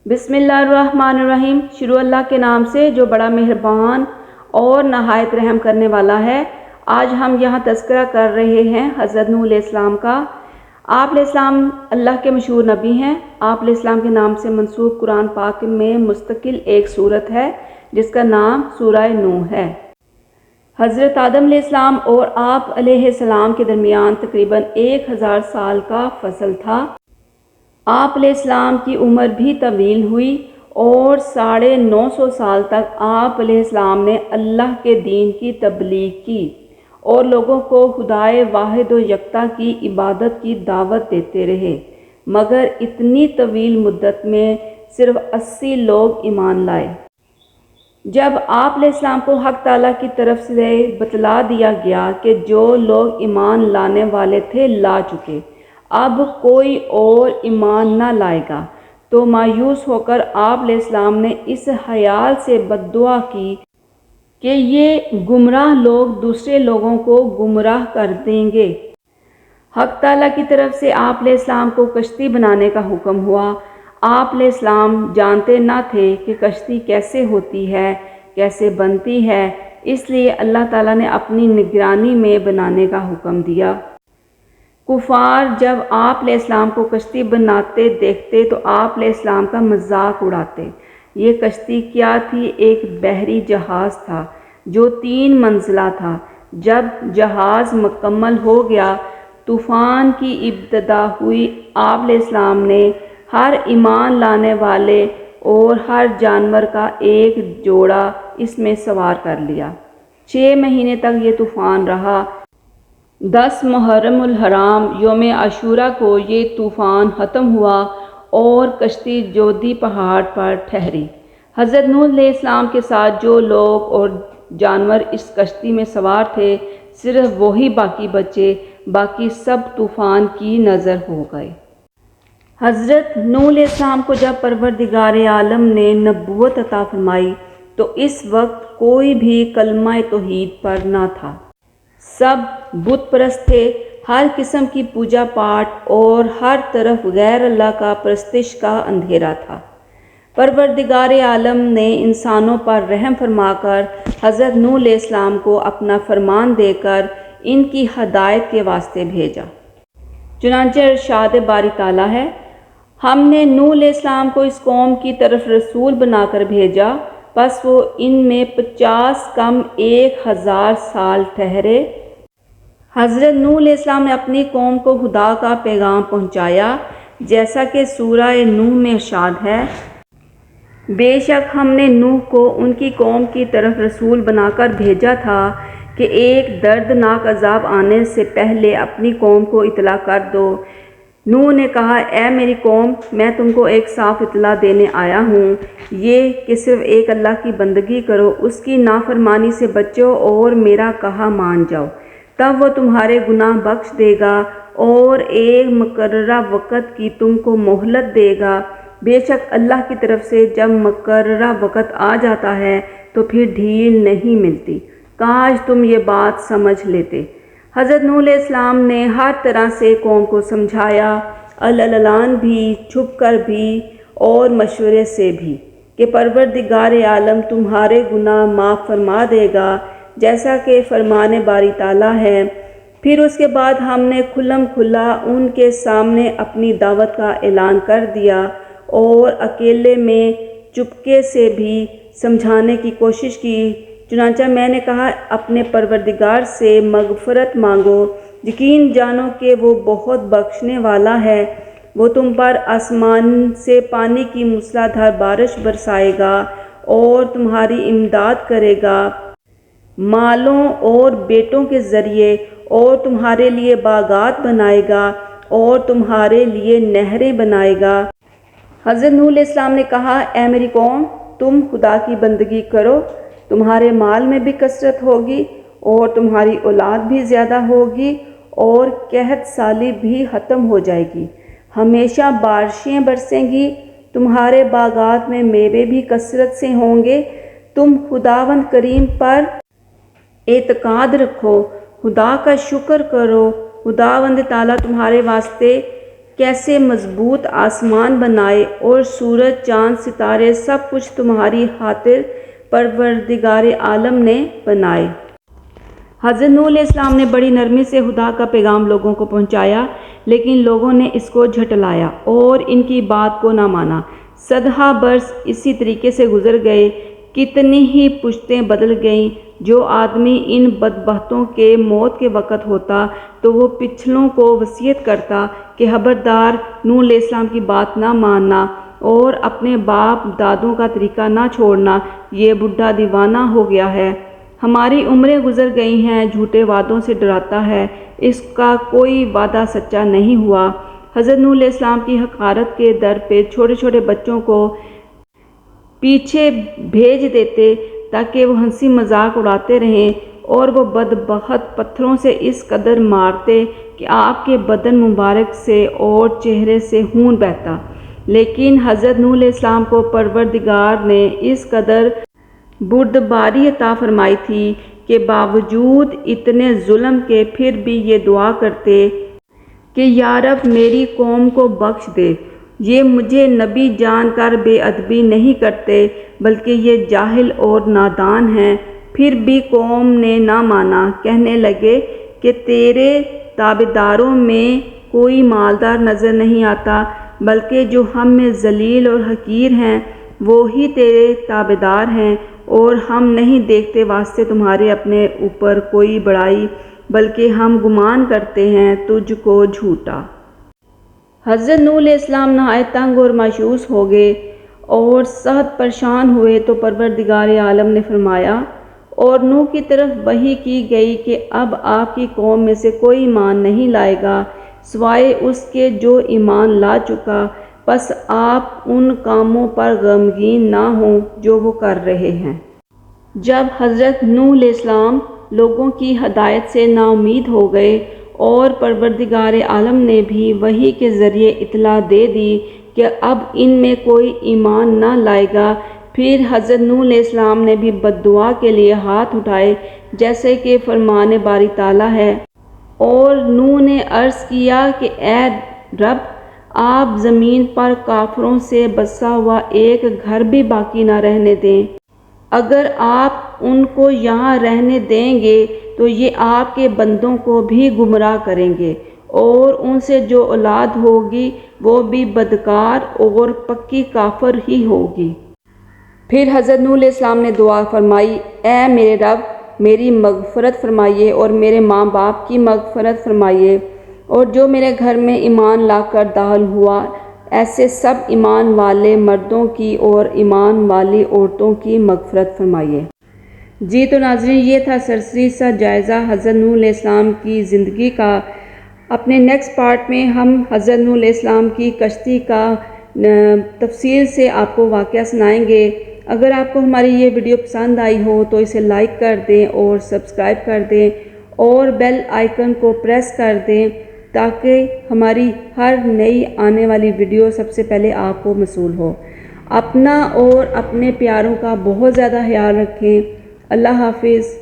بسم اللہ الرحمن الرحیم۔ شروع اللہ کے نام سے جو بڑا مہربان اور نہایت رحم کرنے والا ہے۔ آج ہم یہاں تذکرہ کر رہے ہیں حضرت نوح علیہ السلام کا۔ آپ علیہ السلام اللہ کے مشہور نبی ہیں۔ آپ علیہ السلام کے نام سے منسوب قرآن پاک میں مستقل ایک سورت ہے جس کا نام سورہ نوح ہے۔ حضرت آدم علیہ السلام اور آپ علیہ السلام کے درمیان تقریباً 1000 سال کا فصل تھا۔ آپ علیہ السلام کی عمر بھی طویل ہوئی اور 950 سال تک آپ علیہ السلام نے اللہ کے دین کی تبلیغ کی اور لوگوں کو خدائے واحد و یکتا کی عبادت کی دعوت دیتے رہے، مگر اتنی طویل مدت میں صرف 80 لوگ ایمان لائے۔ جب آپ علیہ السلام کو حق تعالیٰ کی طرف سے بتلا دیا گیا کہ جو لوگ ایمان لانے والے تھے لا چکے، اب کوئی اور ایمان نہ لائے گا، تو مایوس ہو کر آپ علیہ السلام نے اس خیال سے بد دعا کی کہ یہ گمراہ لوگ دوسرے لوگوں کو گمراہ کر دیں گے۔ حق تعالیٰ کی طرف سے آپ علیہ السلام کو کشتی بنانے کا حکم ہوا۔ آپ علیہ السلام جانتے نہ تھے کہ کشتی کیسے ہوتی ہے، کیسے بنتی ہے، اس لیے اللہ تعالیٰ نے اپنی نگرانی میں بنانے کا حکم دیا۔ کفار جب آپ علیہ السلام کو کشتی بناتے دیکھتے تو آپ علیہ السلام کا مذاق اڑاتے۔ یہ کشتی کیا تھی؟ ایک بحری جہاز تھا جو 3 منزلہ تھا۔ جب جہاز مکمل ہو گیا، طوفان کی ابتدا ہوئی۔ آپ علیہ السلام نے ہر ایمان لانے والے اور ہر جانور کا ایک جوڑا اس میں سوار کر لیا۔ 6 مہینے تک یہ طوفان رہا۔ 10 محرم الحرام یوم عاشوراء کو یہ طوفان ختم ہوا اور کشتی جودی پہاڑ پر ٹھہری۔ حضرت نوح علیہ السلام کے ساتھ جو لوگ اور جانور اس کشتی میں سوار تھے، صرف وہی باقی بچے، باقی سب طوفان کی نذر ہو گئے۔ حضرت نوح علیہ السلام کو جب پروردگار عالم نے نبوت عطا فرمائی تو اس وقت کوئی بھی کلمہ توحید پر نہ تھا۔ سب بت پرست تھے، ہر قسم کی پوجا پاٹ اور ہر طرف غیر اللہ کا پرستش کا اندھیرا تھا۔ پروردگار عالم نے انسانوں پر رحم فرما کر حضرت نوح علیہ السلام کو اپنا فرمان دے کر ان کی ہدایت کے واسطے بھیجا۔ چنانچہ ارشاد باری تعالیٰ ہے، ہم نے نوح علیہ السلام کو اس قوم کی طرف رسول بنا کر بھیجا، پس وہ ان میں 50 کم 1000 سال ٹھہرے۔ حضرت نوح علیہ السلام نے اپنی قوم کو خدا کا پیغام پہنچایا، جیسا کہ سورہ نوح میں ارشاد ہے، بے شک ہم نے نوح کو ان کی قوم کی طرف رسول بنا کر بھیجا تھا کہ ایک دردناک عذاب آنے سے پہلے اپنی قوم کو اطلاع کر دو۔ نوح نے کہا، اے میری قوم، میں تم کو ایک صاف اطلاع دینے آیا ہوں، یہ کہ صرف ایک اللہ کی بندگی کرو، اس کی نافرمانی سے بچو اور میرا کہا مان جاؤ، تب وہ تمہارے گناہ بخش دے گا اور ایک مقررہ وقت کی تم کو مہلت دے گا۔ بے شک اللہ کی طرف سے جب مقررہ وقت آ جاتا ہے تو پھر ڈھیل نہیں ملتی۔ کاش تم یہ بات سمجھ لیتے۔ حضرت نوح علیہ السلام نے ہر طرح سے قوم کو سمجھایا، علن بھی، چھپ کر بھی اور مشورے سے بھی، کہ پروردگار عالم تمہارے گناہ معاف فرما دے گا، جیسا کہ فرمان باری تعالیٰ ہے۔ پھر اس کے بعد ہم نے کھلم کھلا ان کے سامنے اپنی دعوت کا اعلان کر دیا اور اکیلے میں چپکے سے بھی سمجھانے کی کوشش کی۔ چنانچہ میں نے کہا، اپنے پروردگار سے مغفرت مانگو، یقین جانو کہ وہ بہت بخشنے والا ہے، وہ تم پر آسمان سے پانی کی موسلا دھار بارش برسائے گا اور تمہاری امداد کرے گا مالوں اور بیٹوں کے ذریعے، اور تمہارے لیے باغات بنائے گا اور تمہارے لیے نہریں بنائے گا۔ حضرت نوح علیہ السلام نے کہا، اے میری قوم، تم خدا کی بندگی کرو، تمہارے مال میں بھی کثرت ہوگی اور تمہاری اولاد بھی زیادہ ہوگی اور قحط سالی بھی ختم ہو جائے گی، ہمیشہ بارشیں برسیں گی، تمہارے باغات میں میوے بھی کثرت سے ہوں گے۔ تم خداوند کریم پر اعتقاد رکھو، خدا کا شکر کرو، خداوند تعالیٰ تمہارے واسطے کیسے مضبوط آسمان بنائے اور سورج چاند ستارے سب کچھ تمہاری خاطر پروردگار عالم نے بنائے۔ حضرت نوح علیہ السلام نے بڑی نرمی سے خدا کا پیغام لوگوں کو پہنچایا، لیکن لوگوں نے اس کو جھٹلایا اور ان کی بات کو نہ مانا۔ صدہا برس اسی طریقے سے گزر گئے، کتنی ہی پشتیں بدل گئیں۔ جو آدمی ان بدبختوں کے موت کے وقت ہوتا تو وہ پچھلوں کو وصیت کرتا کہ خبردار، نوح علیہ السلام کی بات نہ ماننا اور اپنے باپ دادوں کا طریقہ نہ چھوڑنا، یہ بڈھا دیوانہ ہو گیا ہے، ہماری عمریں گزر گئی ہیں، جھوٹے وعدوں سے ڈراتا ہے، اس کا کوئی وعدہ سچا نہیں ہوا۔ حضرت نوح علیہ السلام کی حقارت کے در پہ چھوٹے چھوٹے بچوں کو پیچھے بھیج دیتے تاکہ وہ ہنسی مذاق اڑاتے رہیں، اور وہ بدبخت پتھروں سے اس قدر مارتے کہ آپ کے بدن مبارک سے اور چہرے سے خون بہتا۔ لیکن حضرت نوح علیہ السلام کو پروردگار نے اس قدر بردباری عطا فرمائی تھی کہ باوجود اتنے ظلم کے پھر بھی یہ دعا کرتے کہ یا رب میری قوم کو بخش دے، یہ مجھے نبی جان کر بے ادبی نہیں کرتے بلکہ یہ جاہل اور نادان ہیں۔ پھر بھی قوم نے نہ مانا، کہنے لگے کہ تیرے تابعداروں میں کوئی مالدار نظر نہیں آتا، بلکہ جو ہم میں ذلیل اور حقیر ہیں وہی تیرے تابعدار ہیں، اور ہم نہیں دیکھتے واسطے تمہارے اپنے اوپر کوئی بڑائی، بلکہ ہم گمان کرتے ہیں تجھ کو جھوٹا۔ حضرت نوح علیہ السلام نہایت تنگ اور مایوس ہو گئے اور سخت پریشان ہوئے تو پروردگار عالم نے فرمایا اور نوح کی طرف وحی کی گئی کہ اب آپ کی قوم میں سے کوئی ایمان نہیں لائے گا سوائے اس کے جو ایمان لا چکا، پس آپ ان کاموں پر غمگین نہ ہوں جو وہ کر رہے ہیں۔ جب حضرت نوح علیہ السلام لوگوں کی ہدایت سے نا امید ہو گئے اور پروردگار عالم نے بھی وحی کے ذریعے اطلاع دے دی کہ اب ان میں کوئی ایمان نہ لائے گا، پھر حضرت نوح علیہ السلام نے بھی بد دعا کے لیے ہاتھ اٹھائے جیسے کہ فرمان باری تعالیٰ ہے، اور نوح نے عرض کیا کہ اے رب، آپ زمین پر کافروں سے بسا ہوا ایک گھر بھی باقی نہ رہنے دیں، اگر آپ ان کو یہاں رہنے دیں گے تو یہ آپ کے بندوں کو بھی گمراہ کریں گے، اور ان سے جو اولاد ہوگی وہ بھی بدکار اور پکی کافر ہی ہوگی۔ پھر حضرت نوح علیہ السلام نے دعا فرمائی، اے میرے رب، میری مغفرت فرمائیے اور میرے ماں باپ کی مغفرت فرمائیے، اور جو میرے گھر میں ایمان لا کر داخل ہوا ایسے سب ایمان والے مردوں کی اور ایمان والی عورتوں کی مغفرت فرمائیے۔ جی تو ناظرین، یہ تھا سرسری سا جائزہ حضرت نوح علیہ السلام کی زندگی کا۔ اپنے نیکسٹ پارٹ میں ہم حضرت نوح علیہ السلام کی کشتی کا تفصیل سے آپ کو واقعہ سنائیں گے۔ اگر آپ کو ہماری یہ ویڈیو پسند آئی ہو تو اسے لائک کر دیں اور سبسکرائب کر دیں اور بیل آئیکن کو پریس کر دیں تاکہ ہماری ہر نئی آنے والی ویڈیو سب سے پہلے آپ کو موصول ہو۔ اپنا اور اپنے پیاروں کا بہت زیادہ خیال رکھیں۔ اللہ حافظ۔